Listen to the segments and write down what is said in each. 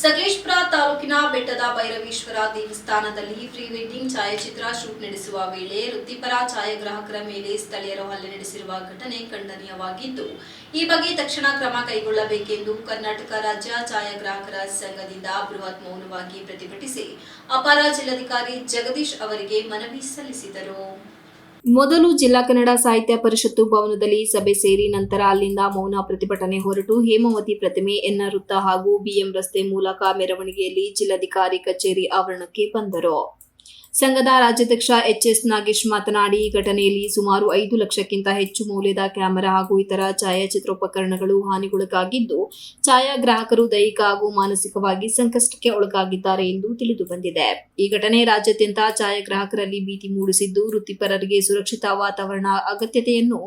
ಸಕಲೇಶಪುರ ತಾಲೂಕಿನ ಬೆಟ್ಟದ ಭೈರವೇಶ್ವರ ದೇವಸ್ಥಾನದಲ್ಲಿ ಪ್ರೀ ವೆಡ್ಡಿಂಗ್ ಛಾಯಾಚಿತ್ರ ಶೂಟ್ ನಡೆಸುವ ವೇಳೆ ವೃತ್ತಿಪರ ಛಾಯಾಗ್ರಾಹಕರ ಮೇಲೆ ಸ್ಥಳೀಯರು ಹಲ್ಲೆ ನಡೆಸಿರುವ ಘಟನೆ ಖಂಡನೀಯವಾಗಿದ್ದು, ಈ ಬಗ್ಗೆ ತಕ್ಷಣ ಕ್ರಮ ಕೈಗೊಳ್ಳಬೇಕೆಂದು ಕರ್ನಾಟಕ ರಾಜ್ಯ ಛಾಯಾಗ್ರಾಹಕರ ಸಂಘದಿಂದ ಬೃಹತ್ ಮೌನವಾಗಿ ಪ್ರತಿಭಟಿಸಿ ಅಪರ ಜಿಲ್ಲಾಧಿಕಾರಿ ಜಗದೀಶ್ ಅವರಿಗೆ ಮನವಿ ಸಲ್ಲಿಸಿದರು. ಮೊದಲು ಜಿಲ್ಲಾ ಕನ್ನಡ ಸಾಹಿತ್ಯ ಪರಿಷತ್ತು ಭವನದಲ್ಲಿ ಸಭೆ ಸೇರಿ ನಂತರ ಅಲ್ಲಿಂದ ಮೌನ ಪ್ರತಿಭಟನೆ ಹೊರಟು ಹೇಮಾವತಿ ಪ್ರತಿಮೆ, ಎನ್ಆರ್ ವೃತ್ತ ಹಾಗೂ ಬಿಎಂ ರಸ್ತೆ ಮೂಲಕ ಮೆರವಣಿಗೆಯಲ್ಲಿ ಜಿಲ್ಲಾಧಿಕಾರಿ ಕಚೇರಿ ಆವರಣಕ್ಕೆ ಬಂದರು. ಸಂಘದ ರಾಜ್ಯಾಧ್ಯಕ್ಷ ಎಚ್ಎಸ್ ನಾಗೇಶ್ ಮಾತನಾಡಿ, ಈ ಘಟನೆಯಲ್ಲಿ ಸುಮಾರು 5 ಲಕ್ಷಕ್ಕಿಂತ ಹೆಚ್ಚು ಮೌಲ್ಯದ ಕ್ಯಾಮೆರಾ ಹಾಗೂ ಇತರ ಛಾಯಾಚಿತ್ರೋಪಕರಣಗಳು ಹಾನಿಗೊಳಗಾಗಿದ್ದು, ಛಾಯಾಗ್ರಾಹಕರು ದೈಹಿಕ ಹಾಗೂ ಮಾನಸಿಕವಾಗಿ ಸಂಕಷ್ಟಕ್ಕೆ ಒಳಗಾಗಿದ್ದಾರೆ ಎಂದು ತಿಳಿದು ಬಂದಿದೆ. ಈ ಘಟನೆ ರಾಜ್ಯಾದ್ಯಂತ ಛಾಯಾಗ್ರಾಹಕರಲ್ಲಿ ಭೀತಿ ಮೂಡಿಸಿದ್ದು, ವೃತ್ತಿಪರರಿಗೆ ಸುರಕ್ಷಿತ ವಾತಾವರಣ ಅಗತ್ಯತೆಯನ್ನು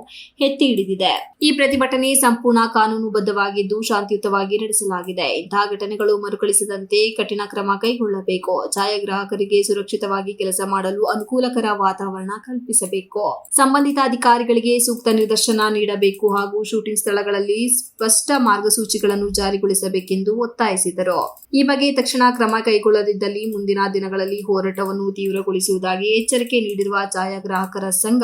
ಎತ್ತಿ ಹಿಡಿದಿದೆ. ಈ ಪ್ರತಿಭಟನೆ ಸಂಪೂರ್ಣ ಕಾನೂನುಬದ್ಧವಾಗಿದ್ದು ಶಾಂತಿಯುತವಾಗಿ ನಡೆಸಲಾಗಿದೆ. ಇಂತಹ ಘಟನೆಗಳು ಮರುಕಳಿಸದಂತೆ ಕಠಿಣ ಕ್ರಮ ಕೈಗೊಳ್ಳಬೇಕು. ಛಾಯಾಗ್ರಾಹಕರಿಗೆ ಸುರಕ್ಷಿತವಾಗಿ ಕೆಲಸ ಮಾಡಲು ಅನುಕೂಲಕರ ವಾತಾವರಣ ಕಲ್ಪಿಸಬೇಕು. ಸಂಬಂಧಿತ ಅಧಿಕಾರಿಗಳಿಗೆ ಸೂಕ್ತ ನಿರ್ದೇಶನ ನೀಡಬೇಕು ಹಾಗೂ ಶೂಟಿಂಗ್ ಸ್ಥಳಗಳಲ್ಲಿ ಸ್ಪಷ್ಟ ಮಾರ್ಗಸೂಚಿಗಳನ್ನು ಜಾರಿಗೊಳಿಸಬೇಕೆಂದು ಒತ್ತಾಯಿಸಿದರು. ಈ ಬಗ್ಗೆ ತಕ್ಷಣ ಕ್ರಮ ಕೈಗೊಳ್ಳದಿದ್ದಲ್ಲಿ ಮುಂದಿನ ದಿನಗಳಲ್ಲಿ ಹೋರಾಟವನ್ನು ತೀವ್ರಗೊಳಿಸುವುದಾಗಿ ಎಚ್ಚರಿಕೆ ನೀಡಿರುವ ಛಾಯಾಗ್ರಾಹಕರ ಸಂಘ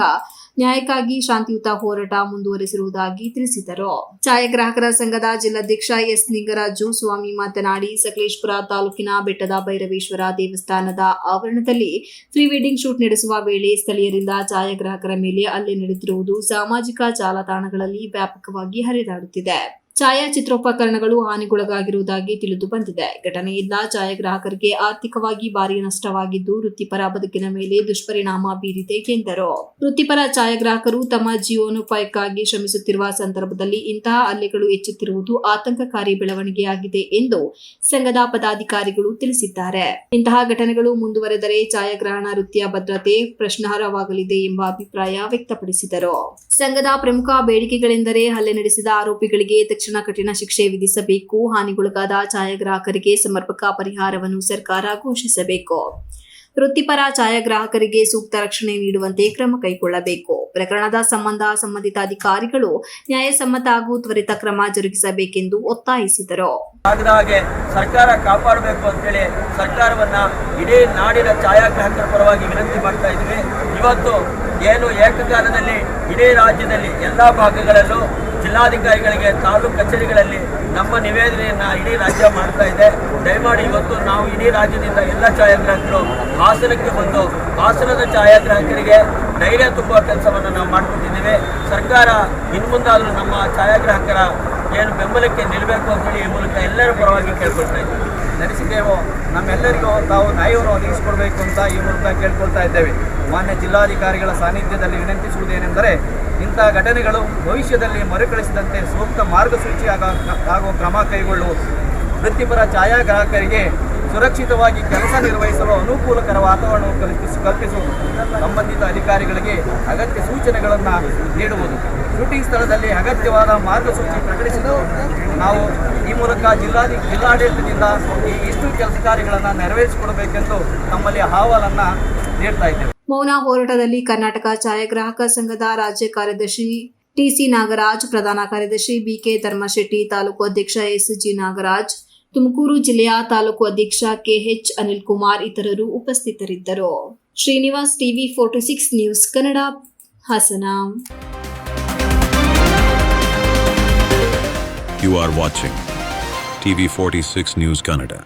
ನ್ಯಾಯಕ್ಕಾಗಿ ಶಾಂತಿಯುತ ಹೋರಾಟ ಮುಂದುವರೆಸಿರುವುದಾಗಿ ತಿಳಿಸಿದರು. ಛಾಯಾಗ್ರಾಹಕರ ಸಂಘದ ಜಿಲ್ಲಾಧ್ಯಕ್ಷ ಎಸ್ ನಿಂಗರಾಜು ಸ್ವಾಮಿ ಮಾತನಾಡಿ, ಸಕಲೇಶಪುರ ತಾಲೂಕಿನ ಬೆಟ್ಟದ ಭೈರವೇಶ್ವರ ದೇವಸ್ಥಾನದ ಆವರಣದಲ್ಲಿ ಪ್ರೀ ವೆಡ್ಡಿಂಗ್ ಶೂಟ್ ನಡೆಸುವ ವೇಳೆ ಸ್ಥಳೀಯರಿಂದ ಛಾಯಾಗ್ರಾಹಕರ ಮೇಲೆ ಹಲ್ಲೆ ನಡೆದಿರುವುದು ಸಾಮಾಜಿಕ ಜಾಲತಾಣಗಳಲ್ಲಿ ವ್ಯಾಪಕವಾಗಿ ಹರಿದಾಡುತ್ತಿದೆ. ಛಾಯಾಚಿತ್ರೋಪಕರಣಗಳು ಹಾನಿಗೊಳಗಾಗಿರುವುದಾಗಿ ತಿಳಿದು ಬಂದಿದೆ. ಘಟನೆಯಿಂದ ಛಾಯಾಗ್ರಾಹಕರಿಗೆ ಆರ್ಥಿಕವಾಗಿ ಭಾರಿ ನಷ್ಟವಾಗಿದ್ದು, ವೃತ್ತಿಪರ ಬದುಕಿನ ಮೇಲೆ ದುಷ್ಪರಿಣಾಮ ಬೀರಿದೆ ಎಂದರು. ವೃತ್ತಿಪರ ಛಾಯಾಗ್ರಾಹಕರು ತಮ್ಮ ಜೀವನೋಪಾಯಕ್ಕಾಗಿ ಶ್ರಮಿಸುತ್ತಿರುವ ಸಂದರ್ಭದಲ್ಲಿ ಇಂತಹ ಹಲ್ಲೆಗಳು ಹೆಚ್ಚುತ್ತಿರುವುದು ಆತಂಕಕಾರಿ ಬೆಳವಣಿಗೆಯಾಗಿದೆ ಎಂದು ಸಂಘದ ಪದಾಧಿಕಾರಿಗಳು ತಿಳಿಸಿದ್ದಾರೆ. ಇಂತಹ ಘಟನೆಗಳು ಮುಂದುವರೆದರೆ ಛಾಯಾಗ್ರಹಣ ವೃತ್ತಿಯ ಭದ್ರತೆ ಪ್ರಶ್ನಾರ್ಹವಾಗಲಿದೆ ಎಂಬ ಅಭಿಪ್ರಾಯ ವ್ಯಕ್ತಪಡಿಸಿದರು. ಸಂಘದ ಪ್ರಮುಖ ಬೇಡಿಕೆಗಳೆಂದರೆ ಹಲ್ಲೆ ನಡೆಸಿದ ಆರೋಪಿಗಳಿಗೆ ತಕ್ಷಣ ಕಠಿಣ ಶಿಕ್ಷೆ ವಿಧಿಸಬೇಕು. ಹಾನಿಗೊಳಗಾದ ಛಾಯಾಗ್ರಾಹಕರಿಗೆ ಸಮರ್ಪಕ ಪರಿಹಾರವನ್ನು ಸರ್ಕಾರ ಘೋಷಿಸಬೇಕು. ವೃತ್ತಿಪರ ಛಾಯಾಗ್ರಾಹಕರಿಗೆ ಸೂಕ್ತ ರಕ್ಷಣೆ ನೀಡುವಂತೆ ಕ್ರಮ ಕೈಗೊಳ್ಳಬೇಕು. ಪ್ರಕರಣದ ಸಂಬಂಧ ಸಂಬಂಧಿತ ಅಧಿಕಾರಿಗಳು ನ್ಯಾಯಸಮ್ಮತ ಹಾಗೂ ತ್ವರಿತ ಕ್ರಮ ಜರುಗಿಸಬೇಕೆಂದು ಒತ್ತಾಯಿಸಿದರು. ಹಾಗೆ ಸರ್ಕಾರ ಕಾಪಾಡಬೇಕು ಅಂತೇಳಿ ಸರ್ಕಾರವನ್ನ ಇಡೀ ನಾಡಿನ ಛಾಯಾಗ್ರಾಹಕರ ಪರವಾಗಿ ವಿನಂತಿ ಮಾಡ್ತಾ ಇದ್ವಿ. ಇವತ್ತು ಏನು ಏಕಕಾಲದಲ್ಲಿ ಇಡೀ ರಾಜ್ಯದಲ್ಲಿ ಎಲ್ಲಾ ಭಾಗಗಳಲ್ಲೂ ಜಿಲ್ಲಾಧಿಕಾರಿಗಳಿಗೆ ತಾಲೂಕು ಕಚೇರಿಗಳಲ್ಲಿ ನಮ್ಮ ನಿವೇದನೆಯನ್ನ ಇಡೀ ರಾಜ್ಯ ಮಾಡ್ತಾ ಇದೆ. ದಯಮಾಡಿ ಇವತ್ತು ನಾವು ಇಡೀ ರಾಜ್ಯದಿಂದ ಎಲ್ಲ ಛಾಯಾಗ್ರಾಹಕರು ಹಾಸನಕ್ಕೆ ಬಂದು ಹಾಸನದ ಛಾಯಾಗ್ರಾಹಕರಿಗೆ ಧೈರ್ಯ ತುಂಬುವ ಕೆಲಸವನ್ನು ನಾವು ಮಾಡ್ಕೊಟ್ಟಿದ್ದೇವೆ. ಸರ್ಕಾರ ಇನ್ಮುಂದಾದರೂ ನಮ್ಮ ಛಾಯಾಗ್ರಾಹಕರ ಏನು ಬೆಂಬಲಕ್ಕೆ ನಿಲ್ಲಬೇಕು ಅಂತೇಳಿ ಈ ಮೂಲಕ ಎಲ್ಲರ ಪರವಾಗಿ ಕೇಳ್ಕೊಳ್ತಾ ಇದ್ದೀವಿ. ನಡೆಸಿದ್ದೇವೋ ನಮ್ಮೆಲ್ಲರಿಗೂ ತಾವು ನ್ಯಾಯವನ್ನು ಒದಗಿಸಿಕೊಡ್ಬೇಕು ಅಂತ ಈ ಮೂಲಕ ಕೇಳ್ಕೊಳ್ತಾ ಇದ್ದೇವೆ. ಮಾನ್ಯ ಜಿಲ್ಲಾಧಿಕಾರಿಗಳ ಸಾನ್ನಿಧ್ಯದಲ್ಲಿ ವಿನಂತಿಸುವುದೇನೆಂದರೆ, ಇಂಥ ಘಟನೆಗಳು ಭವಿಷ್ಯದಲ್ಲಿ ಮರುಕಳಿಸದಂತೆ ಸೂಕ್ತ ಮಾರ್ಗಸೂಚಿ ಹಾಗೂ ಕ್ರಮ ಕೈಗೊಳ್ಳುವುದು, ವೃತ್ತಿಪರ ಛಾಯಾಗ್ರಾಹಕರಿಗೆ ಸುರಕ್ಷಿತವಾಗಿ ಕೆಲಸ ನಿರ್ವಹಿಸಲು ಅನುಕೂಲಕರ ವಾತಾವರಣವನ್ನು ಕಲ್ಪಿಸುವುದು, ಸಂಬಂಧಿತ ಅಧಿಕಾರಿಗಳಿಗೆ ಅಗತ್ಯ ಸೂಚನೆಗಳನ್ನು ನೀಡುವುದು, ಶೂಟಿಂಗ್ ಸ್ಥಳದಲ್ಲಿ ಅಗತ್ಯವಾದ ಮಾರ್ಗಸೂಚಿ ಪ್ರಕಟಿಸಿದ್ದು ನಾವು ಈ ಮೂಲಕ ಜಿಲ್ಲಾಡಳಿತದಿಂದ ಇಷ್ಟು ಕೆಲಸ ಕಾರ್ಯಗಳನ್ನು ನೆರವೇರಿಸಿಕೊಡಬೇಕೆಂದು ನಮ್ಮಲ್ಲಿ ಅಹವಾಲನ್ನು ನೀಡ್ತಾ ಇದ್ದೇವೆ. ಮೌನ ಹೋರಾಟದಲ್ಲಿ ಕರ್ನಾಟಕ ಛಾಯಾಗ್ರಾಹಕ ಸಂಘದ ರಾಜ್ಯ ಕಾರ್ಯದರ್ಶಿ ಟಿಸಿ ನಾಗರಾಜ್, ಪ್ರಧಾನ ಕಾರ್ಯದರ್ಶಿ ಬಿಕೆ ಧರ್ಮಶೆಟ್ಟಿ, ತಾಲೂಕು ಅಧ್ಯಕ್ಷ ಎಸ್ಜಿ ನಾಗರಾಜ್, ತುಮಕೂರು ಜಿಲ್ಲೆಯ ತಾಲೂಕು ಅಧ್ಯಕ್ಷ ಕೆಎಚ್ ಅನಿಲ್ ಕುಮಾರ್ ಇತರರು ಉಪಸ್ಥಿತರಿದ್ದರು. Srinivas, TV 46 news Kannada, Hassan. You are watching TV 46 News Kannada.